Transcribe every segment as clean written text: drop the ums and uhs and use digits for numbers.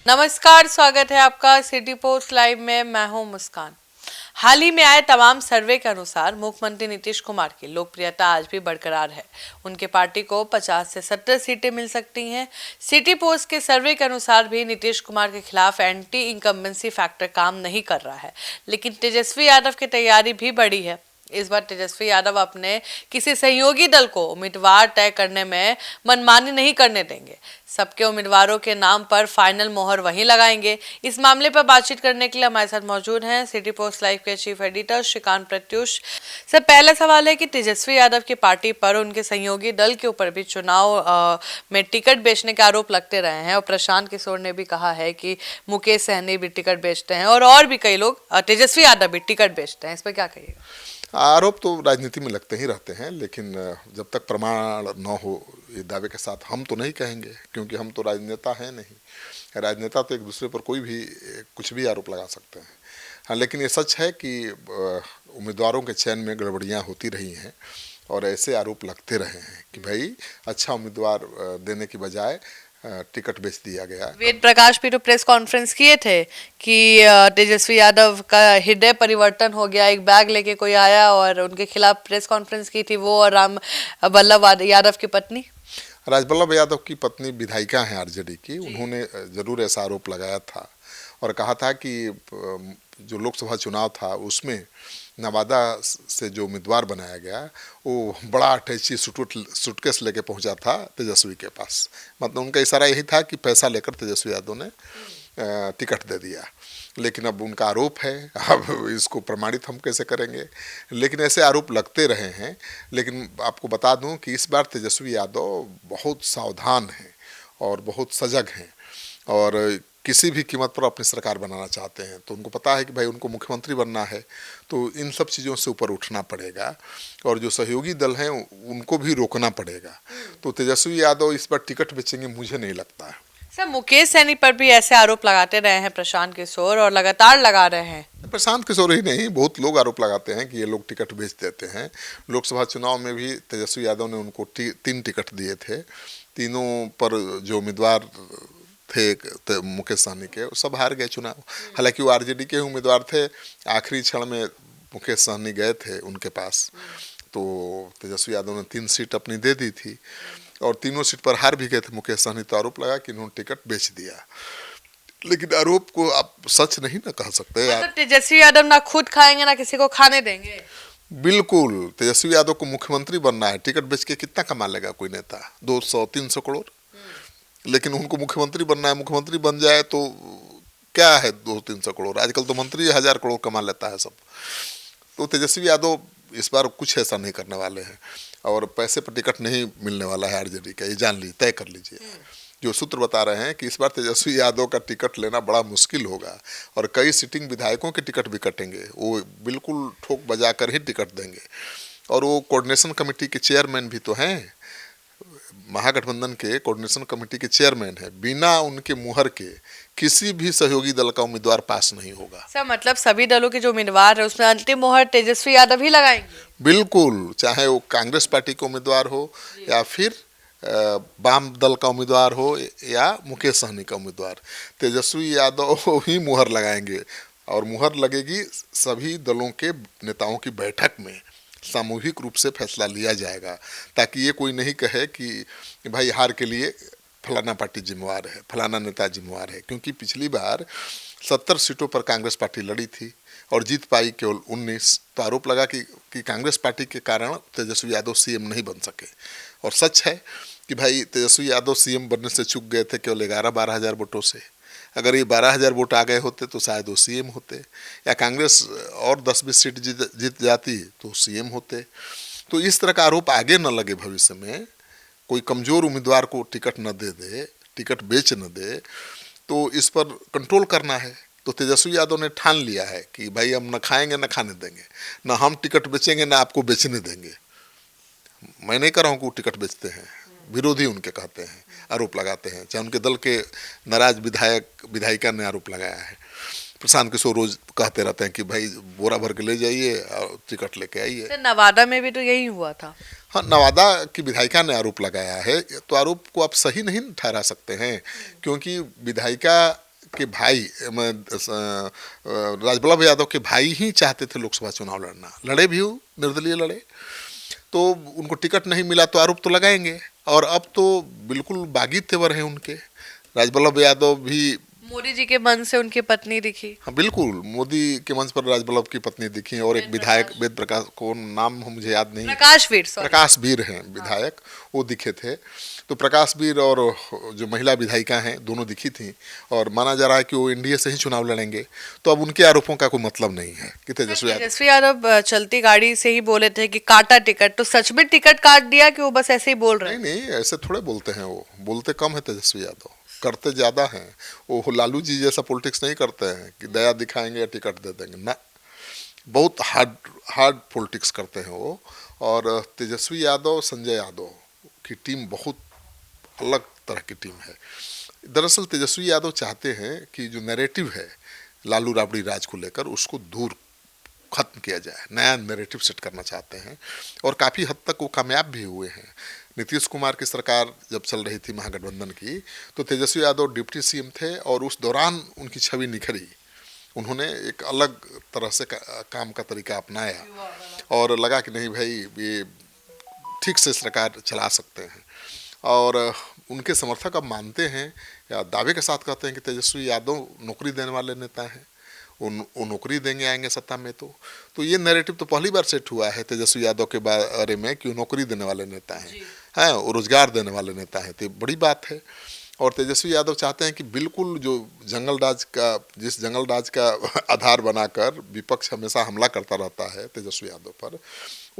नमस्कार, स्वागत है आपका सिटी पोस्ट लाइव में। मैं हूं मुस्कान। हाल ही में आए तमाम सर्वे के अनुसार मुख्यमंत्री नीतीश कुमार की लोकप्रियता आज भी बरकरार है। उनके पार्टी को 50 से 70 सीटें मिल सकती हैं। सिटी पोस्ट के सर्वे के अनुसार भी नीतीश कुमार के खिलाफ एंटी इनकम्बेंसी फैक्टर काम नहीं कर रहा है, लेकिन तेजस्वी यादव की तैयारी भी बड़ी है। इस बार तेजस्वी यादव अपने किसी सहयोगी दल को उम्मीदवार तय करने में मनमानी नहीं करने देंगे। सबके उम्मीदवारों के नाम पर फाइनल मोहर वहीं लगाएंगे। इस मामले पर बातचीत करने के लिए हमारे साथ मौजूद हैं सिटी पोस्ट लाइव के chief editor Shrikant Pratyush. Sir, पहला सवाल है कि तेजस्वी यादव की पार्टी पर उनके सहयोगी दल के ऊपर भी चुनाव में टिकट बेचने के आरोप लगते रहे हैं और प्रशांत किशोर ने भी कहा है कि मुकेश सहनी भी टिकट बेचते हैं और भी कई लोग, तेजस्वी यादव भी टिकट बेचते हैं। इस पर क्या कहिएगा? आरोप तो राजनीति में लगते ही रहते हैं, लेकिन जब तक प्रमाण न हो ये दावे के साथ हम तो नहीं कहेंगे, क्योंकि हम तो राजनेता हैं नहीं। राजनेता तो एक दूसरे पर कोई भी कुछ भी आरोप लगा सकते हैं। हाँ, लेकिन ये सच है कि उम्मीदवारों के चयन में गड़बड़ियाँ होती रही हैं और ऐसे आरोप लगते रहे हैं कि भाई अच्छा उम्मीदवार देने की बजाय टिकट बेच दिया गया। वेद प्रकाश भी तो प्रेस कॉन्फ्रेंस किए थे कि तेजस्वी यादव का हृदय परिवर्तन हो गया। एक बैग लेके कोई आया और उनके खिलाफ प्रेस कॉन्फ्रेंस की थी, वो और राम बल्लभ यादव की पत्नी। राजबल्लभ यादव की पत्नी विधायिका हैं आरजेडी की। उन्होंने जरूर ऐसा आरोप लगाया था और कहा था कि जो लोकसभा चुनाव था उसमें नवादा से जो उम्मीदवार बनाया गया वो बड़ा अटैची सूटकेस लेके पहुंचा था तेजस्वी के पास। मतलब उनका इशारा यही था कि पैसा लेकर तेजस्वी यादव ने टिकट दे दिया। लेकिन अब उनका आरोप है, अब इसको प्रमाणित हम कैसे करेंगे? लेकिन ऐसे आरोप लगते रहे हैं। लेकिन आपको बता दूं कि इस बार तेजस्वी यादव बहुत सावधान हैं और बहुत सजग हैं और किसी भी कीमत पर अपनी सरकार बनाना चाहते हैं। तो उनको पता है कि भाई उनको मुख्यमंत्री बनना है, तो इन सब चीज़ों से ऊपर उठना पड़ेगा और जो सहयोगी दल हैं उनको भी रोकना पड़ेगा। तो तेजस्वी यादव इस बार टिकट बेचेंगे मुझे नहीं लगता है। सर, मुकेश सहनी पर भी ऐसे आरोप लगाते रहे हैं प्रशांत किशोर और लगातार लगा रहे हैं। प्रशांत किशोर ही नहीं, बहुत लोग आरोप लगाते हैं कि ये लोग टिकट बेच देते हैं। लोकसभा चुनाव में भी तेजस्वी यादव ने उनको 3 टिकट दिए थे। तीनों पर जो उम्मीदवार थे मुकेश सहनी के, सब हार गए चुनाव। हालांकि वो आरजेडी के उम्मीदवार थे। आखिरी क्षण में मुकेश सहनी गए थे उनके पास, तो तेजस्वी यादव ने 3 सीट अपनी दे दी थी और तीनों सीट पर हार भी गए थे मुकेश सहनी। तो आरोप लगा कि इन्होंने टिकट बेच दिया, लेकिन आरोप को आप सच नहीं ना कह सकते। मतलब तेजस्वी यादव ना खुद खाएंगे ना किसी को खाने देंगे। बिल्कुल, तेजस्वी यादव को मुख्यमंत्री बनना है। टिकट बेच के कितना कमा लेगा कोई नेता? 200-300 करोड़। लेकिन उनको मुख्यमंत्री बनना है। मुख्यमंत्री बन जाए तो क्या है 200-300 करोड़? आजकल तो मंत्री 1000 करोड़ कमा लेता है सब। तो तेजस्वी यादव इस बार कुछ ऐसा नहीं करने वाले हैं और पैसे पर टिकट नहीं मिलने वाला है आरजेडी का, ये जान लीजिए, तय कर लीजिए। जो सूत्र बता रहे हैं कि इस बार तेजस्वी यादव का टिकट लेना बड़ा मुश्किल होगा और कई सिटिंग विधायकों के टिकट भी कटेंगे। वो बिल्कुल ठोक बजा कर ही टिकट देंगे और वो कोऑर्डिनेशन कमेटी के चेयरमैन भी तो हैं, महागठबंधन के कोऑर्डिनेशन कमेटी के चेयरमैन है। बिना उनके मुहर के किसी भी सहयोगी दल का उम्मीदवार पास नहीं होगा। सर, मतलब सभी दलों के जो उम्मीदवार है उसमें अंतिम मोहर तेजस्वी यादव ही लगाएंगे? बिल्कुल, चाहे वो कांग्रेस पार्टी का उम्मीदवार हो या फिर वाम दल का उम्मीदवार हो या मुकेश सहनी का उम्मीदवार, तेजस्वी यादव ही मुहर लगाएंगे। और मुहर लगेगी सभी दलों के नेताओं की बैठक में, सामूहिक रूप से फैसला लिया जाएगा, ताकि ये कोई नहीं कहे कि भाई हार के लिए फलाना पार्टी जिम्मेवार है, फलाना नेता जिम्मेवार है। क्योंकि पिछली बार 70 सीटों पर कांग्रेस पार्टी लड़ी थी और जीत पाई केवल 19। तो आरोप लगा कि कांग्रेस पार्टी के कारण तेजस्वी यादव सीएम नहीं बन सके। और सच है कि भाई तेजस्वी यादव सीएम बनने से चूक गए थे केवल 11-12 हज़ार वोटों से। अगर ये 12,000 वोट आ गए होते तो शायद वो सीएम होते, या कांग्रेस और 10-20 सीट जीत जाती तो सीएम होते। तो इस तरह का आरोप आगे न लगे भविष्य में, कोई कमज़ोर उम्मीदवार को टिकट न दे दे, टिकट बेच न दे, तो इस पर कंट्रोल करना है। तो तेजस्वी यादव ने ठान लिया है कि भाई हम न खाएंगे न खाने देंगे, न हम टिकट बेचेंगे न आपको बेचने देंगे। मैं नहीं कह रहा हूँ कि वो टिकट बेचते हैं, विरोधी उनके कहते हैं, आरोप लगाते हैं। चाहे उनके दल के नाराज विधायिका ने आरोप लगाया है। प्रशांत किशोर रोज कहते रहते हैं कि भाई बोरा भर के ले जाइए और टिकट लेके आइए। नवादा में भी तो यही हुआ था। हाँ, नवादा की विधायिका ने आरोप लगाया है, तो आरोप को आप सही नहीं ठहरा सकते हैं, क्योंकि विधायिका के भाई राजवल्लभ यादव के भाई ही चाहते थे लोकसभा चुनाव लड़ना, लड़े भी हो, निर्दलीय लड़े, तो उनको टिकट नहीं मिला तो आरोप तो लगाएंगे। और अब तो बिल्कुल बागी तेवर हैं उनके। राजवल्लभ यादव भी मोदी जी के मन से उनकी पत्नी दिखी। हाँ बिल्कुल, मोदी के मंच पर राजवल्लभ की पत्नी दिखी और एक विधायक वेद प्रकाश को नाम मुझे याद नहीं, प्रकाश वीर हैं विधायक, वो दिखे थे। तो प्रकाश वीर और जो महिला विधायिका हैं दोनों दिखी थी और माना जा रहा है कि वो एनडीए से ही चुनाव लड़ेंगे। तो अब उनके आरोपों का कोई मतलब नहीं है कि तेजस्वी यादव चलती गाड़ी से ही बोले थे कि काटा टिकट, तो सच में टिकट काट दिया कि वो बस ऐसे ही बोल रहे हैं? नहीं, ऐसे थोड़े बोलते हैं, वो बोलते कम है तेजस्वी यादव, करते ज़्यादा हैं। वो लालू जी जैसा पॉलिटिक्स नहीं करते हैं कि दया दिखाएंगे या टिकट दे देंगे ना, बहुत हार्ड पॉलिटिक्स करते हैं वो। और तेजस्वी यादव, संजय यादव की टीम बहुत अलग तरह की टीम है। दरअसल तेजस्वी यादव चाहते हैं कि जो नैरेटिव है लालू राबड़ी राज को लेकर उसको दूर खत्म किया जाए, नया नैरेटिव सेट करना चाहते हैं और काफ़ी हद तक वो कामयाब भी हुए हैं। नीतीश कुमार की सरकार जब चल रही थी महागठबंधन की, तो तेजस्वी यादव डिप्टी सीएम थे और उस दौरान उनकी छवि निखरी। उन्होंने एक अलग तरह से काम का तरीका अपनाया और लगा कि नहीं भाई ये ठीक से सरकार चला सकते हैं। और उनके समर्थक अब मानते हैं या दावे के साथ कहते हैं कि तेजस्वी यादव नौकरी देने वाले नेता हैं, वो नौकरी देंगे आएंगे सत्ता में। तो ये नैरेटिव तो पहली बार सेट हुआ है तेजस्वी यादव के बारे में कि वो नौकरी देने वाले नेता हैं, हाँ, वो रोजगार देने वाले नेता हैं, तो बड़ी बात है। और तेजस्वी यादव चाहते हैं कि बिल्कुल जो जिस जंगल राज का आधार बनाकर विपक्ष हमेशा हमला करता रहता है तेजस्वी यादव पर,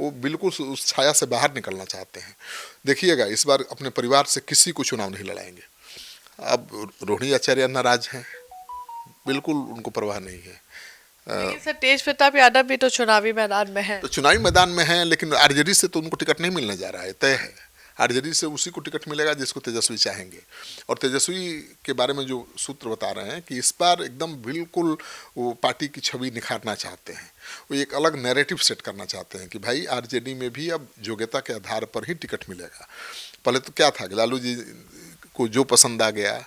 वो बिल्कुल उस छाया से बाहर निकलना चाहते हैं। देखिएगा इस बार अपने परिवार से किसी को चुनाव नहीं लड़ाएंगे। अब रोहिणी आचार्य नाराज हैं, बिल्कुल उनको परवाह नहीं है। लेकिन सर तेज प्रताप यादव भी तो चुनावी मैदान में है। तो चुनावी मैदान में है, लेकिन आरजेडी से तो उनको टिकट नहीं मिलने जा रहा है, तय है। आरजेडी से उसी को टिकट मिलेगा जिसको तेजस्वी चाहेंगे। और तेजस्वी के बारे में जो सूत्र बता रहे हैं कि इस बार एकदम बिल्कुल वो पार्टी की छवि निखारना चाहते हैं, वो एक अलग नैरेटिव सेट करना चाहते हैं कि भाई आरजेडी में भी अब योग्यता के आधार पर ही टिकट मिलेगा। पहले तो क्या था कि लालू जी को जो पसंद आ गया,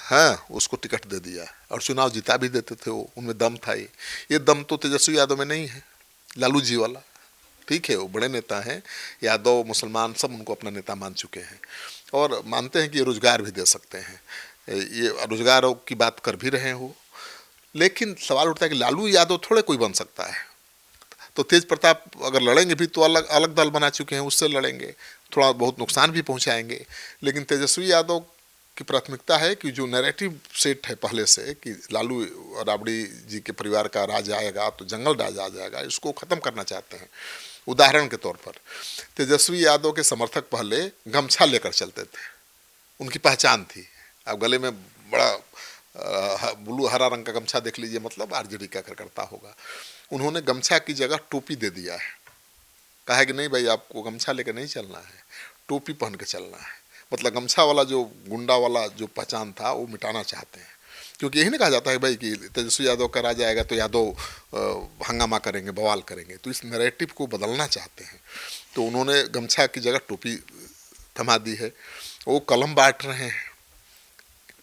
हाँ, उसको टिकट दे दिया और चुनाव जिता भी देते थे वो, उनमें दम था। ये दम तो तेजस्वी यादव में नहीं है, लालू जी वाला। ठीक है, वो बड़े नेता हैं, यादव मुसलमान सब उनको अपना नेता मान चुके हैं और मानते हैं कि ये रोजगार भी दे सकते हैं, ये रोजगार की बात कर भी रहे हो। लेकिन सवाल उठता है कि लालू यादव थोड़े कोई बन सकता है, तो तेज प्रताप अगर लड़ेंगे भी तो अलग अलग दल बना चुके हैं, उससे लड़ेंगे, थोड़ा बहुत नुकसान भी पहुंचाएंगे। लेकिन तेजस्वी यादव की प्राथमिकता है कि जो नैरेटिव सेट है पहले से कि लालू राबड़ी जी के परिवार का राज आएगा तो जंगल राज आ जाएगा, इसको ख़त्म करना चाहते हैं। उदाहरण के तौर पर तेजस्वी यादव के समर्थक पहले गमछा लेकर चलते थे, उनकी पहचान थी। अब गले में बड़ा ब्लू हरा रंग का गमछा देख लीजिए, मतलब आरजेडी क्या करता होगा। उन्होंने गमछा की जगह टोपी दे दिया है, कहा है कि नहीं भाई आपको गमछा लेकर नहीं चलना है, टोपी पहन के चलना है। मतलब गमछा वाला जो गुंडा वाला जो पहचान था वो मिटाना चाहते हैं, क्योंकि यही ना कहा जाता है भाई कि तेजस्वी यादव का राज आएगा तो यादव हंगामा करेंगे, बवाल करेंगे, तो इस नैरेटिव को बदलना चाहते हैं। तो उन्होंने गमछा की जगह टोपी थमा दी है। वो कलम बांट रहे हैं,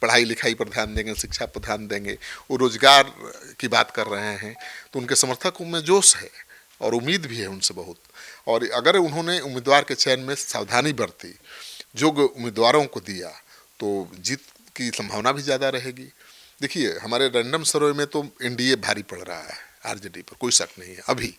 पढ़ाई लिखाई पर ध्यान देंगे, शिक्षा पर ध्यान देंगे, वो रोजगार की बात कर रहे हैं। तो उनके समर्थकों में जोश है और उम्मीद भी है उनसे बहुत। और अगर उन्होंने उम्मीदवार के चयन में सावधानी बरती, योग्य उम्मीदवारों को दिया, तो जीत की संभावना भी ज़्यादा रहेगी। देखिए हमारे रैंडम सर्वे में तो एनडीए भारी पड़ रहा है आरजेडी पर, कोई शक नहीं है अभी।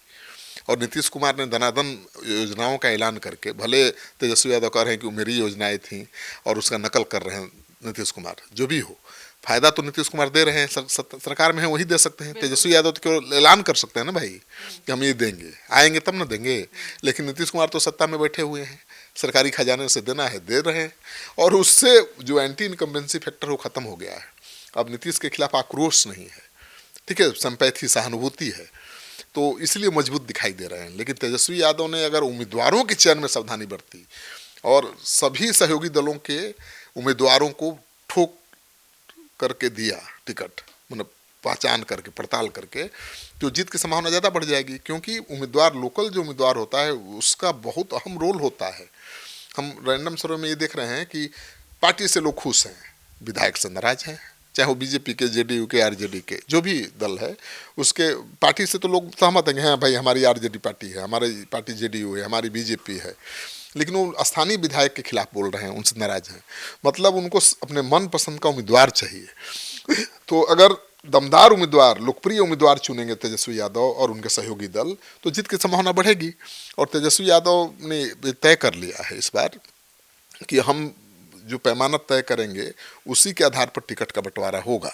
और नीतीश कुमार ने धनाधन योजनाओं का ऐलान करके, भले तेजस्वी यादव कह रहे हैं कि वो मेरी योजनाएं थीं और उसका नकल कर रहे हैं नीतीश कुमार, जो भी हो, फायदा तो नीतीश कुमार दे रहे हैं, सरकार में है वही दे सकते हैं। तेजस्वी यादव तो केवल ऐलान कर सकते हैं ना भाई कि हम ये देंगे, आएंगे तब ना देंगे। लेकिन नीतीश कुमार तो सत्ता में बैठे हुए हैं, सरकारी खजाने से देना है दे रहे हैं, और उससे जो एंटी इनकम्बेंसी फैक्टर वो खत्म हो गया है। अब नीतीश के खिलाफ आक्रोश नहीं है, ठीक है, संपैथी सहानुभूति है, तो इसलिए मजबूत दिखाई दे रहे हैं। लेकिन तेजस्वी यादव ने अगर उम्मीदवारों के चयन में सावधानी बरती और सभी सहयोगी दलों के उम्मीदवारों को ठोक करके दिया टिकट, मतलब पहचान करके पड़ताल करके, तो जीत की संभावना ज़्यादा बढ़ जाएगी। क्योंकि उम्मीदवार, लोकल जो उम्मीदवार होता है उसका बहुत अहम रोल होता है। हम रैंडम सर्वे में ये देख रहे हैं कि पार्टी से लोग खुश हैं, विधायक से नाराज हैं, चाहे वो बीजेपी के, जेडीयू के, आरजेडी के, जो भी दल है उसके पार्टी से तो लोग सहमत हैं कि हाँ भाई हमारी आरजेडी पार्टी है, हमारी पार्टी जेडीयू है, हमारी बीजेपी है, लेकिन वो स्थानीय विधायक के खिलाफ बोल रहे हैं, उनसे नाराज हैं। मतलब उनको अपने मन पसंद का उम्मीदवार चाहिए। तो अगर दमदार उम्मीदवार, लोकप्रिय उम्मीदवार चुनेंगे तेजस्वी यादव और उनके सहयोगी दल, तो जीत की संभावना बढ़ेगी। और तेजस्वी यादव ने तय कर लिया है इस बार कि हम जो पैमाना तय करेंगे उसी के आधार पर टिकट का बंटवारा होगा,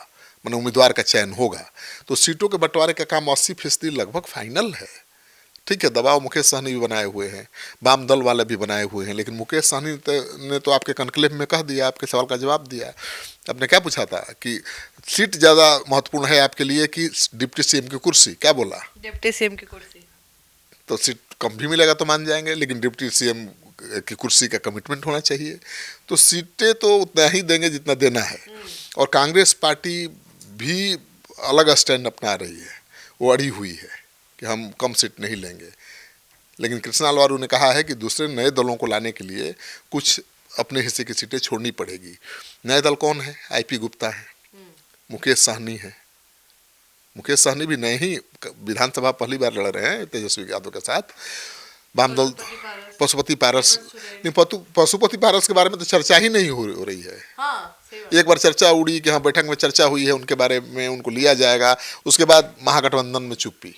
माने उम्मीदवार का चयन होगा। तो सीटों के बंटवारे का काम 80% लगभग फाइनल है। ठीक है, दबाव मुकेश सहनी भी बनाए हुए हैं, वाम दल वाले भी बनाए हुए हैं, लेकिन मुकेश सहनी ने तो आपके कनक्लेव में कह दिया, आपके सवाल का जवाब दिया। आपने क्या पूछा था कि सीट ज़्यादा महत्वपूर्ण है आपके लिए कि डिप्टी सीएम की कुर्सी, क्या बोला? डिप्टी सीएम की कुर्सी। तो सीट कम भी मिलेगा तो मान जाएंगे, लेकिन डिप्टी सीएम की कुर्सी का कमिटमेंट होना चाहिए। तो सीटें तो उतना ही देंगे जितना देना है। और कांग्रेस पार्टी भी अलग स्टैंड अपना रही है, वो अड़ी हुई है कि हम कम सीट नहीं लेंगे। लेकिन कृष्णा अलवारू ने कहा है कि दूसरे नए दलों को लाने के लिए कुछ अपने हिस्से की सीटें छोड़नी पड़ेगी। नए दल कौन है? आईपी गुप्ता है, मुकेश सहनी है। मुकेश सहनी भी नए ही विधानसभा पहली बार लड़ रहे हैं तेजस्वी यादव के साथ। वाम दल पशुपति पारस, नहीं, पशुपति पारस के बारे में तो चर्चा ही नहीं हो रही है। एक बार चर्चा उड़ी कि हाँ बैठक में चर्चा हुई है उनके बारे में, उनको लिया जाएगा, उसके बाद महागठबंधन में चुप्पी।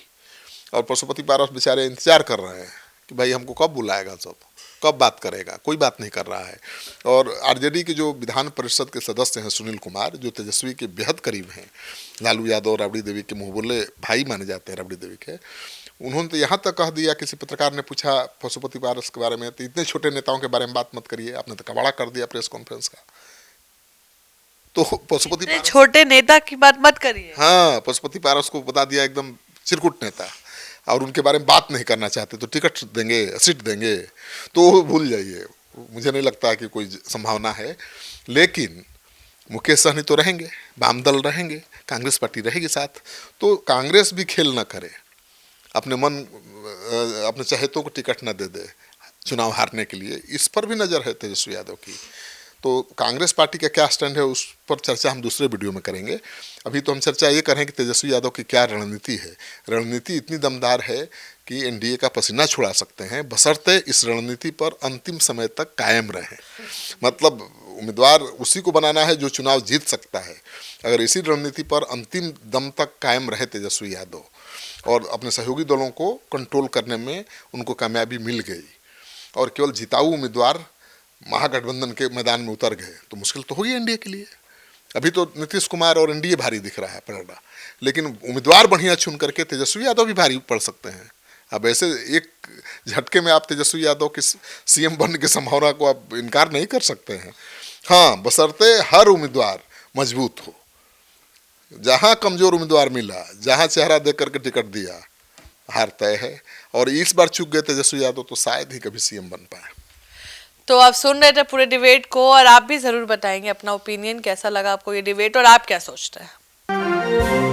और पशुपति पारस बेचारे इंतजार कर रहे हैं कि भाई हमको कब बुलाएगा, सब कब बात करेगा, कोई बात नहीं कर रहा है। और आरजेडी के जो विधान परिषद के सदस्य हैं सुनील कुमार, जो तेजस्वी के बेहद करीब हैं, लालू यादव और राबड़ी देवी के मुँह बोले भाई माने जाते हैं राबड़ी देवी के, उन्होंने तो यहाँ तक कह दिया, किसी पत्रकार ने पूछा पशुपति पारस के बारे में, तो इतने छोटे नेताओं के बारे में बात मत करिए, आपने तो कबाड़ा कर दिया प्रेस कॉन्फ्रेंस का। तो पशुपति पारस, छोटे नेता की बात मत करिए। हाँ, पशुपति पारस को बता दिया एकदम चिरकुट नेता, और उनके बारे में बात नहीं करना चाहते, तो टिकट देंगे, सीट देंगे, तो भूल जाइए। मुझे नहीं लगता कि कोई संभावना है। लेकिन मुकेश सहनी तो रहेंगे, वाम दल रहेंगे, कांग्रेस पार्टी रहेगी साथ। तो कांग्रेस भी खेल ना करे, अपने चहेतों को टिकट न दे दे चुनाव हारने के लिए, इस पर भी नज़र है तेजस्वी यादव की। तो कांग्रेस पार्टी का क्या स्टैंड है उस पर चर्चा हम दूसरे वीडियो में करेंगे। अभी तो हम चर्चा ये करें कि तेजस्वी यादव की क्या रणनीति है। रणनीति इतनी दमदार है कि एनडीए का पसीना छुड़ा सकते हैं, बशर्ते इस रणनीति पर अंतिम समय तक कायम रहें। मतलब उम्मीदवार उसी को बनाना है जो चुनाव जीत सकता है। अगर इसी रणनीति पर अंतिम दम तक कायम रहे तेजस्वी यादव और अपने सहयोगी दलों को कंट्रोल करने में उनको कामयाबी मिल गई और केवल जिताऊ उम्मीदवार महागठबंधन के मैदान में उतर गए, तो मुश्किल तो होगी एनडीए के लिए। अभी तो नीतीश कुमार और एनडीए भारी दिख रहा है पलड़ा, लेकिन उम्मीदवार बढ़िया चुन करके तेजस्वी यादव भी भारी पड़ सकते हैं। अब ऐसे एक झटके में आप तेजस्वी यादव के सीएम बनने की संभावना को आप इनकार नहीं कर सकते हैं। हाँ, बशर्ते हर उम्मीदवार मजबूत हो। जहाँ कमजोर उम्मीदवार मिला, जहाँ चेहरा देख करके टिकट दिया, हार तय है। और इस बार चूक गए तेजस्वी यादव तो शायद ही कभी सीएम बन पाए। तो आप सुन रहे थे पूरे डिबेट को, और आप भी जरूर बताएंगे अपना ओपिनियन कैसा लगा आपको ये डिबेट और आप क्या सोचते हैं।